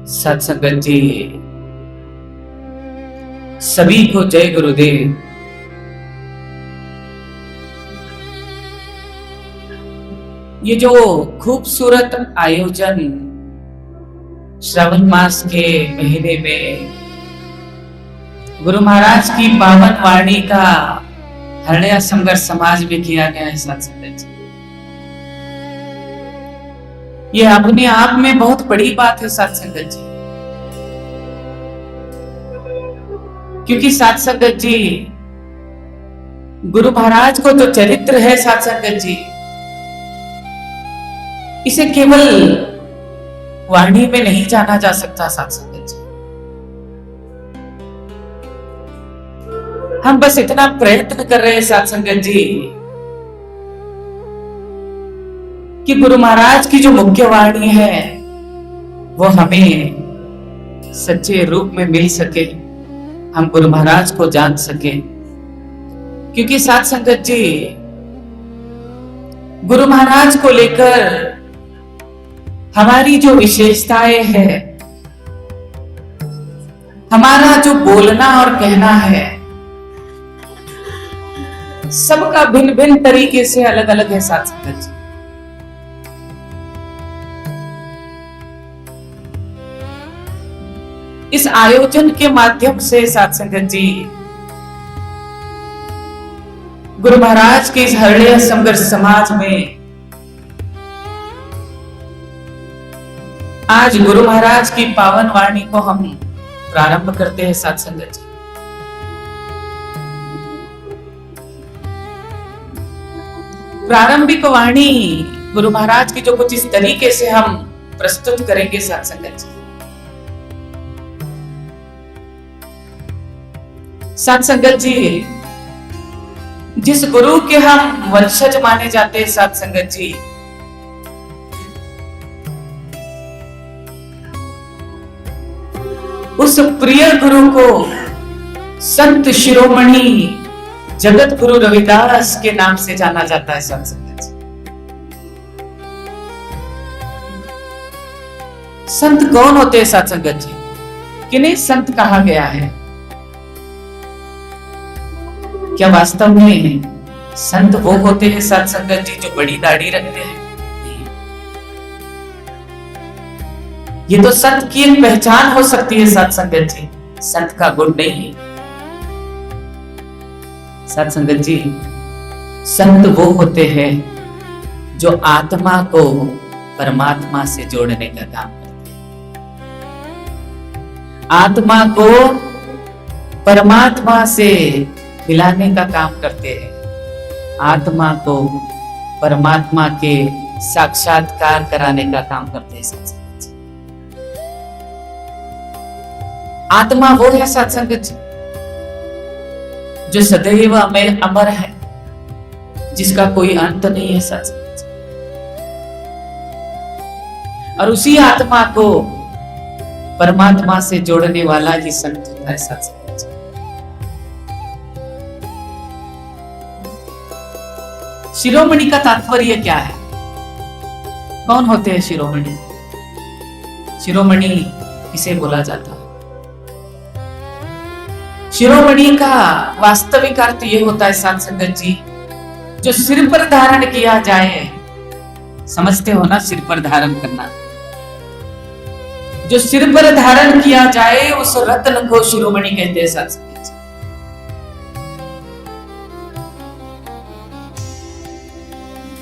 सत्संगत जी, सभी को जय गुरुदेव। ये जो खूबसूरत आयोजन श्रावण मास के महीने में गुरु महाराज की पावन वाणी का हृदय संघर्ष समाज में किया गया है सत्संगत जी, ये अपने आप में बहुत बड़ी बात है सत्संगत जी। क्योंकि सत्संगत जी, गुरु महाराज को जो चरित्र है सत्संगत जी, इसे केवल वाणी में नहीं जाना जा सकता सत्संगत जी। हम बस इतना प्रयत्न कर रहे हैं सत्संगत जी कि गुरु महाराज की जो मुख्य वाणी है वो हमें सच्चे रूप में मिल सके, हम गुरु महाराज को जान सके। क्योंकि साथ संगत जी, गुरु महाराज को लेकर हमारी जो विशेषताएं हैं, हमारा जो बोलना और कहना है, सबका भिन्न भिन्न तरीके से अलग अलग है साथ संगत जी। इस आयोजन के माध्यम से साथ संगत जी, गुरु महाराज के इस हृदय संघर्ष समाज में आज गुरु महाराज की पावन वाणी को हम प्रारंभ करते हैं साथ संगत जी। प्रारंभिक वाणी गुरु महाराज की जो कुछ इस तरीके से हम प्रस्तुत करेंगे साथ संगत जी। साथ संगत जी, जिस गुरु के हम वंशज माने जाते हैं साथ संगत जी, उस प्रिय गुरु को संत शिरोमणि जगत गुरु रविदास के नाम से जाना जाता है साथ संगत जी। संत कौन होते हैं साथ संगत जी? किन्हें संत कहा गया है? क्या वास्तव में संत वो होते हैं साथ संगत जी जो बड़ी दाढ़ी रखते हैं? ये तो संत की एक पहचान हो सकती है साथ संगत जी, संत का गुण नहीं है साथ संगत जी। संत वो होते हैं जो आत्मा को परमात्मा से जोड़ने का काम करते हैं, आत्मा को परमात्मा से मिलाने का काम करते हैं, आत्मा को परमात्मा के साक्षात्कार कराने का काम करते हैं सत्संग। आत्मा वो है सत्संग जो सदैव में अमर है, जिसका कोई अंत नहीं है सत्संग। और उसी आत्मा को परमात्मा से जोड़ने वाला ही संत होता है सत्संग। शिरोमणि का तात्पर्य क्या है? कौन होते हैं शिरोमणि? शिरोमणि किसे बोला जाता है? शिरोमणि का वास्तविक अर्थ यह होता है साथ संगत जी, जो सिर पर धारण किया जाए। समझते हो ना, सिर पर धारण करना, जो सिर पर धारण किया जाए उस रत्न को शिरोमणि कहते हैं साथ संगत जी।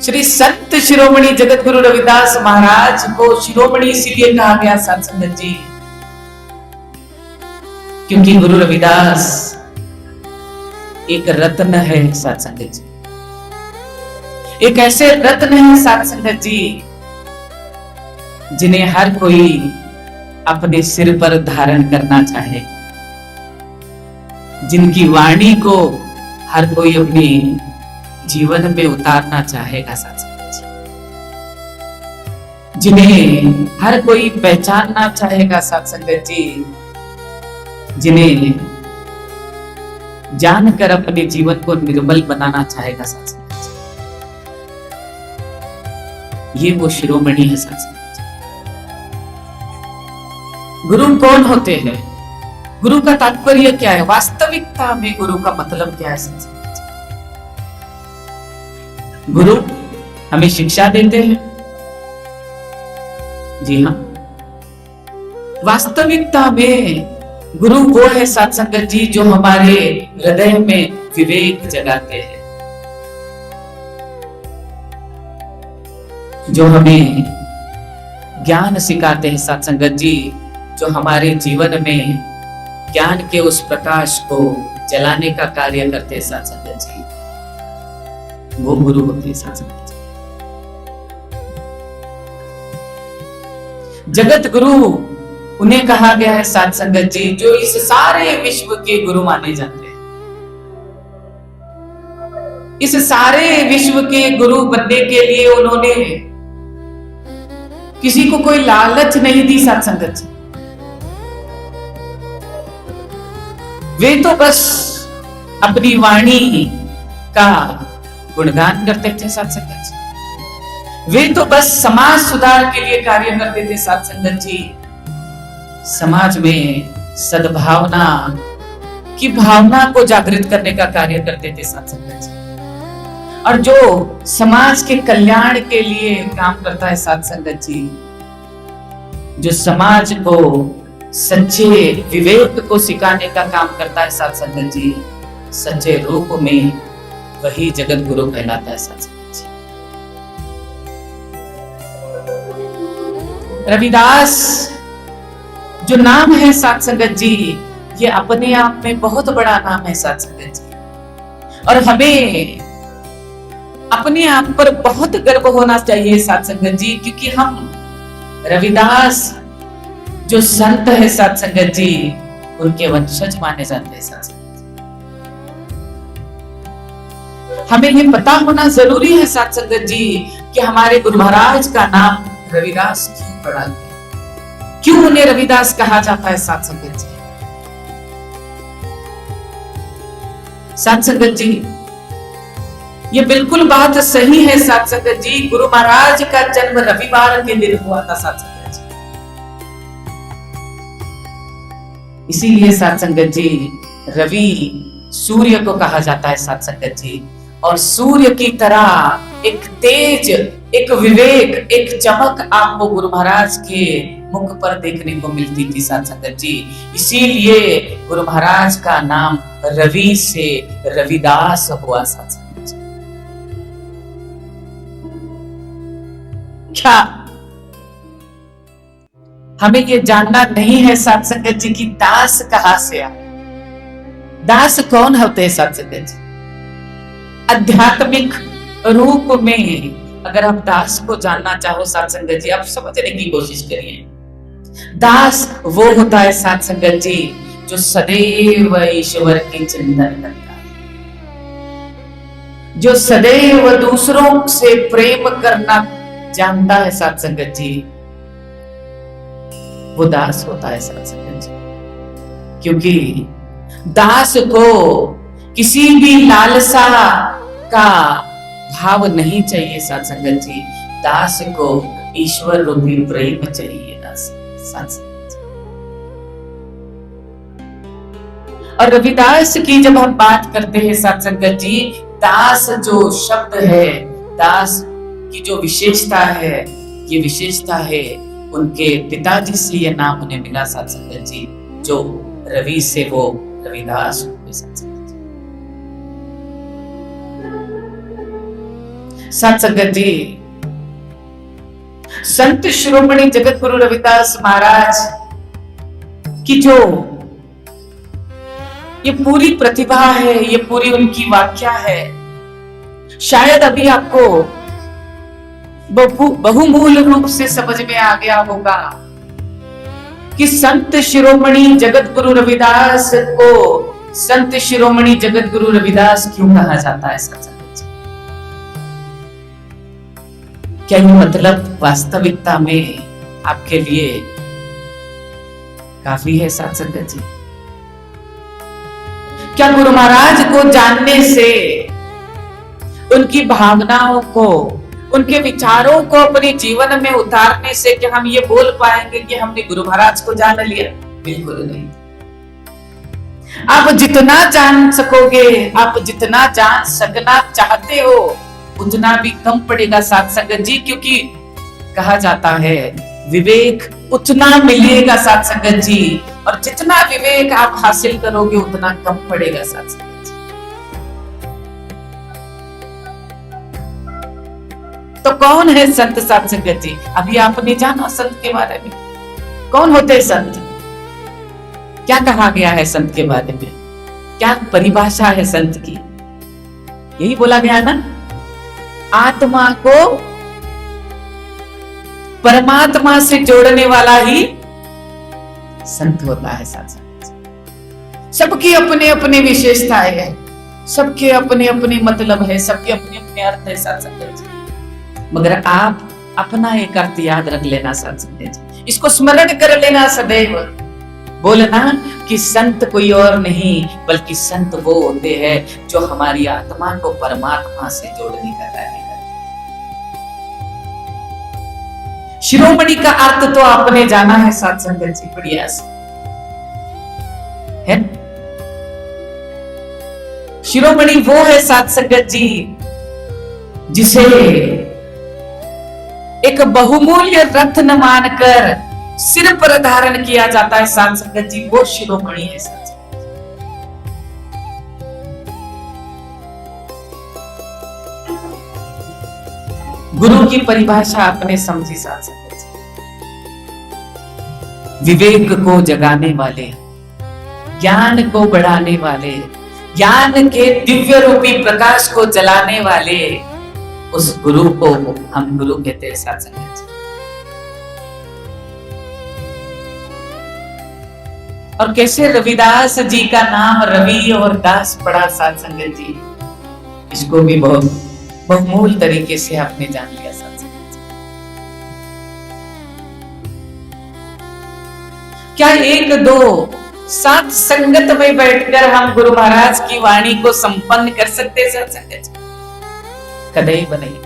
श्री संत शिरोमणि जगत गुरु रविदास महाराज को शिरोमणि इसलिए कहा गया साथ संगत जी, क्योंकक्योंकि गुरु रविदास एक रत्न है साथ संगत जी, एक ऐसे रत्न है साथ संगत जी जिन्हें हर कोई अपने सिर पर धारण करना चाहे, जिनकी वाणी को हर कोई अपने जीवन में उतारना चाहेगा साथ संगत जी, जिन्हें हर कोई पहचानना चाहेगा साथ संगत जी, जिन्हें जानकर अपने जीवन को निर्मल बनाना चाहेगा साथ संगत जी। ये वो शिरोमणि है साथ संगत जी। गुरु कौन होते हैं, गुरु का तात्पर्य क्या है, वास्तविकता में गुरु का मतलब क्या है। गुरु हमें शिक्षा देते हैं, जी हाँ, वास्तविकता में गुरु वो है साथ संगत जी जो हमारे हृदय में विवेक जगाते हैं, जो हमें ज्ञान सिखाते हैं साथ संगत जी, जो हमारे जीवन में ज्ञान के उस प्रकाश को जलाने का कार्य करते हैं साथ संगत जी, वो गुरु होते हैं साथ संगत जी। जगत गुरु उन्हें कहा गया है साथ संगत जी जो इस सारे विश्व के गुरु माने जाते हैं। इस सारे विश्व के गुरु बनने के लिए उन्होंने किसी को कोई लालच नहीं दी साथ संगत जी, वे तो बस अपनी वाणी का गुणगान करते थे साथ संगत जी, वे तो बस समाज सुधार के लिए कार्य करते थे साथ संगत जी, समाज में सद्भावना की भावना को जागृत करने का कार्य करते थे साथ संगत जी। और जो समाज के कल्याण के लिए काम करता है साथ संगत जी, जो समाज को सच्चे विवेक को सिखाने का काम करता है साथ संगत जी, सच्चे रूप में वही जगत गुरु कहलाता है साथ संगत जी। रविदास जो नाम है साथ संगत जी, ये अपने आप में बहुत बड़ा नाम है साथ संगत जी, और हमें अपने आप पर बहुत गर्व होना चाहिए साथ संगत जी, क्योंकि हम रविदास जो संत है साथ संगत जी, उनके वंशज माने जाते हैं साथ संगत जी। हमें ये पता होना जरूरी है साथ संगत जी कि हमारे गुरु महाराज का नाम रविदास क्यों पड़ा, क्यों उन्हें रविदास कहा जाता है साथ संगत जी। साथ संगत जी ये बिल्कुल बात सही है साथ संगत जी, गुरु महाराज का जन्म रविवार के दिन हुआ था साथ संगत जी, इसीलिए साथ संगत जी रवि सूर्य को कहा जाता है साथ संगत जी, और सूर्य की तरह एक तेज, एक विवेक, एक चमक आपको गुरु महाराज के मुख पर देखने को मिलती थी साथ संगत जी, इसीलिए गुरु महाराज का नाम रवि से रविदास हुआ साथ संगत जी। क्या हमें ये जानना नहीं है साथ संगत जी कि दास कहां से आए, दास कौन होते हैं साथ संगत जी। आध्यात्मिक रूप में अगर आप दास को जानना चाहो साथ संगत जी, आप समझने की कोशिश करिए। दास वो होता है साथ संगत जी जो सदैव ईश्वर की चिंतन करता है, जो सदैव दूसरों से प्रेम करना जानता है साथ संगत जी, वो दास होता है साथ संगत जी। क्योंकि दास को किसी भी लालसा का भाव नहीं चाहिए साथ संगत जी, दास को ईश्वर रूपी प्रेम चाहिए दास साथ संगत जी। और रविदास की जब हम बात करते हैं साथ संगत जी, दास जो शब्द है, दास की जो विशेषता है, ये विशेषता है उनके पिताजी से ये नाम उन्हें मिला साथ संगत जी, जो रवि से वो रविदास हुए साथ संगत जी। साथ संगत जी संत शिरोमणि जगत गुरु रविदास महाराज की जो ये पूरी प्रतिभा है, ये पूरी उनकी व्याख्या है, शायद अभी आपको बहुमूल रूप से समझ में आ गया होगा कि संत शिरोमणि जगत गुरु रविदास को संत शिरोमणि जगत गुरु रविदास क्यों कहा जाता है साथ संगत जी। क्या ये मतलब वास्तविकता में आपके लिए काफी है साथ संगत जी? क्या गुरु महाराज को जानने से, उनकी भावनाओं को उनके विचारों को अपने जीवन में उतारने से क्या हम ये बोल पाएंगे कि हमने गुरु महाराज को जान लिया? बिल्कुल नहीं। आप जितना जान सकोगे, आप जितना जान सकना चाहते हो, उतना भी कम पड़ेगा साथ संगत जी, क्योंकि कहा जाता है विवेक उतना मिलेगा साथ संगत जी, और जितना विवेक आप हासिल करोगे उतना कम पड़ेगा साथ संगत जी। तो कौन है संत साथ संगत जी? अभी आपने जाना संत के बारे में। कौन होते हैं संत? क्या कहा गया है संत के बारे में? क्या परिभाषा है संत की? यही बोला गया ना, आत्मा को परमात्मा से जोड़ने वाला ही संत होता है साथ साथ। सबकी अपने अपने विशेषताएं है, सबके अपने अपने मतलब है, सबके अपने अपने अर्थ है साथ साथ। मगर आप अपना एक अर्थ याद रख लेना साथ साथ, इसको स्मरण कर लेना सदैव। बोलना कि संत कोई और नहीं बल्कि संत वो होते हैं जो हमारी आत्मा को परमात्मा से जोड़ने का कार्य करते हैं। शिरोमणि का अर्थ तो आपने जाना है साथ संगत जी, बढ़िया से है। शिरोमणि वो है साथ संगत जी जिसे एक बहुमूल्य रत्न मानकर सिर पर धारण किया जाता है साथ संगत जी, वो शिरोमणि है साथ संगत जी। गुरु की परिभाषा आपने समझी साथ संगत जी। विवेक को जगाने वाले, ज्ञान को बढ़ाने वाले, ज्ञान के दिव्य रूपी प्रकाश को जलाने वाले उस गुरु को हम गुरु कहते हैं साथ संगत जी। और कैसे रविदास जी का नाम रवि और दास पड़ा साथ संगत जी, इसको भी बहुत बहुमूल तरीके से आपने जान लिया साथ संगत जी। क्या एक दो साथ संगत में बैठकर हम गुरु महाराज की वाणी को संपन्न कर सकते साथ संगत जी? कदई नहीं।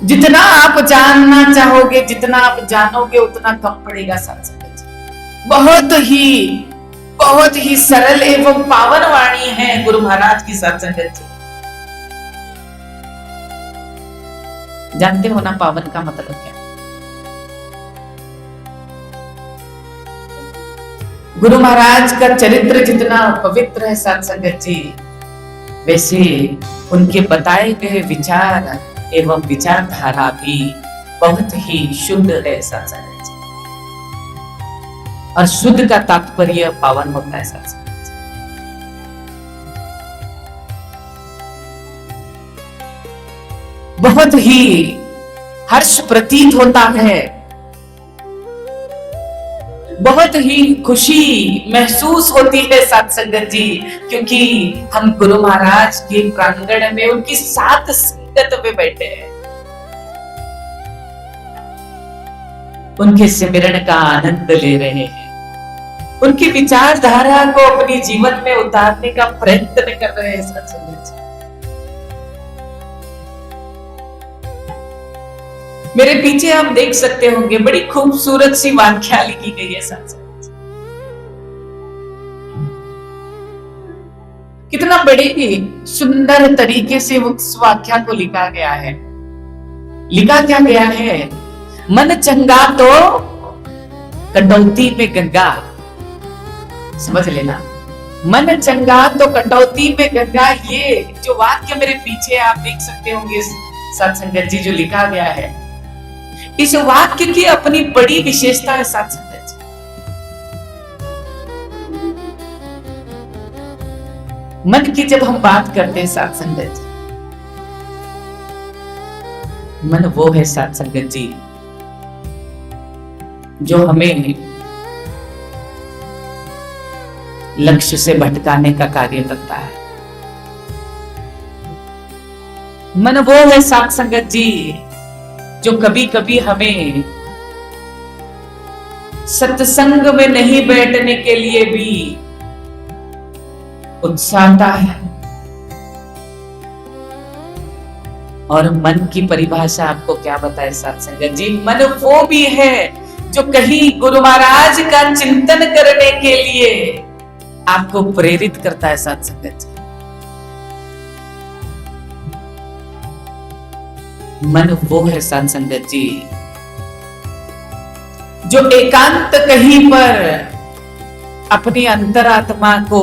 जितना आप जानना चाहोगे, जितना आप जानोगे उतना कम पड़ेगा साथ संगत। बहुत ही सरल एवं पावन वाणी है गुरु महाराज की साथ संगत जी। जानते हो ना पावन का मतलब क्या? गुरु महाराज का चरित्र जितना पवित्र है साथ संगत जी, वैसे उनके बताए गए विचार एवं विचारधारा भी बहुत ही शुद्ध है साथ संगत जी। और शुद्ध का तात्पर्य पावन होता है साथ संगत जी। बहुत ही हर्ष प्रतीत होता है, बहुत ही खुशी महसूस होती है साथ संगत जी, क्योंकि हम गुरु महाराज के प्रांगण में उनकी साथ संगत में बैठे हैं, उनके सिमरन का आनंद ले रहे हैं, उनकी विचारधारा को अपने जीवन में उतारने का प्रयत्न कर रहे हैं साथ संगत जी। मेरे पीछे आप देख सकते होंगे बड़ी खूबसूरत सी व्याख्या लिखी गई है साथ संगत जी। कितना बड़े ही सुंदर तरीके से उस व्याख्या को लिखा गया है। लिखा क्या गया है? मन चंगा तो कटौती में गंगा। समझ लेना, मन चंगा तो कटौती में गंगा। ये जो वाक्य मेरे पीछे आप देख सकते होंगे साथ संगत जी, जो लिखा गया है, इस वाक्य की अपनी बड़ी विशेषता है साथ संगत जी। मन की जब हम बात करते हैं साथ संगत जी, मन वो है साथ संगत जी जो हमें लक्ष्य से भटकाने का कार्य करता है। मन वो है साथ संगत जी जो कभी कभी हमें सत्संग में नहीं बैठने के लिए भी उकसाता है। और मन की परिभाषा आपको क्या बताए साथ संगत जी? मन वो भी है जो कहीं गुरु महाराज का चिंतन करने के लिए आपको प्रेरित करता है साथ संगत जी। मन वो है साथ संगत जी जो एकांत कहीं पर अपनी अंतरात्मा को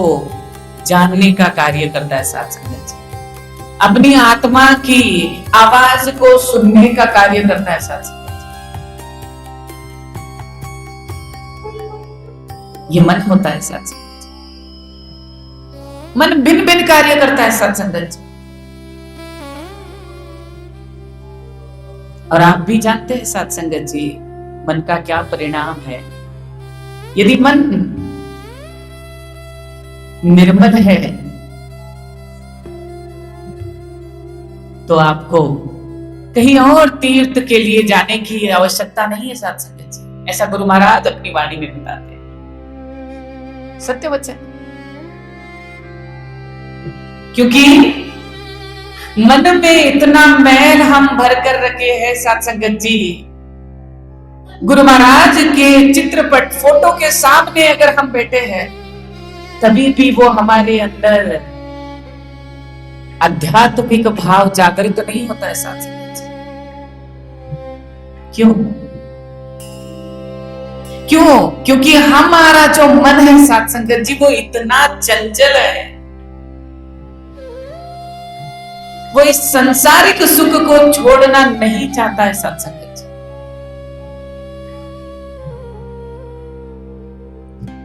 जानने का कार्य करता है साथ संगत जी। अपनी आत्मा की आवाज को सुनने का कार्य करता है साथ संगत जी। ये मन होता है साथ संगत जी। मन भिन्न भिन्न कार्य करता है साथ संगत जी। और आप भी जानते हैं साथ संगत जी मन का क्या परिणाम है। यदि मन निर्मल है तो आपको कहीं और तीर्थ के लिए जाने की आवश्यकता नहीं है साथ संगत जी। ऐसा गुरु महाराज अपनी वाणी में बताते हैं, सत्य वचन। क्योंकि मन में इतना मैल हम भर कर रखे हैं साथ संगत जी। गुरु महाराज के चित्रपट फोटो के सामने अगर हम बैठे हैं तभी भी वो हमारे अंदर आध्यात्मिक भाव जागृत नहीं होता है साथ संगत जी। क्यों? क्यों? क्योंकि हमारा जो मन है साथ संगत जी वो इतना चंचल है, वो इस संसारिक सुख को छोड़ना नहीं चाहता है साथ संगत जी।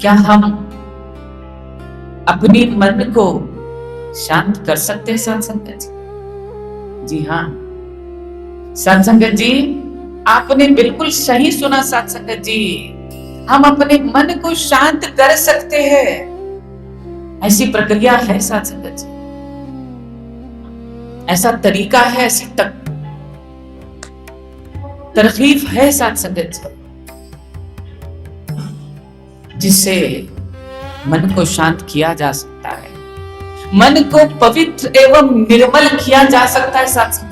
क्या हम अपनी मन को शांत कर सकते हैं साथ संगत जी? जी हाँ साथ संगत जी, आपने बिल्कुल सही सुना साथ संगत जी। हम अपने मन को शांत कर सकते हैं। ऐसी प्रक्रिया है साथ संगत जी, ऐसा तरीका है, ऐसी तरकीब है साथ संगत जी जिससे मन को शांत किया जा सकता है, मन को पवित्र एवं निर्मल किया जा सकता है साथ संगत।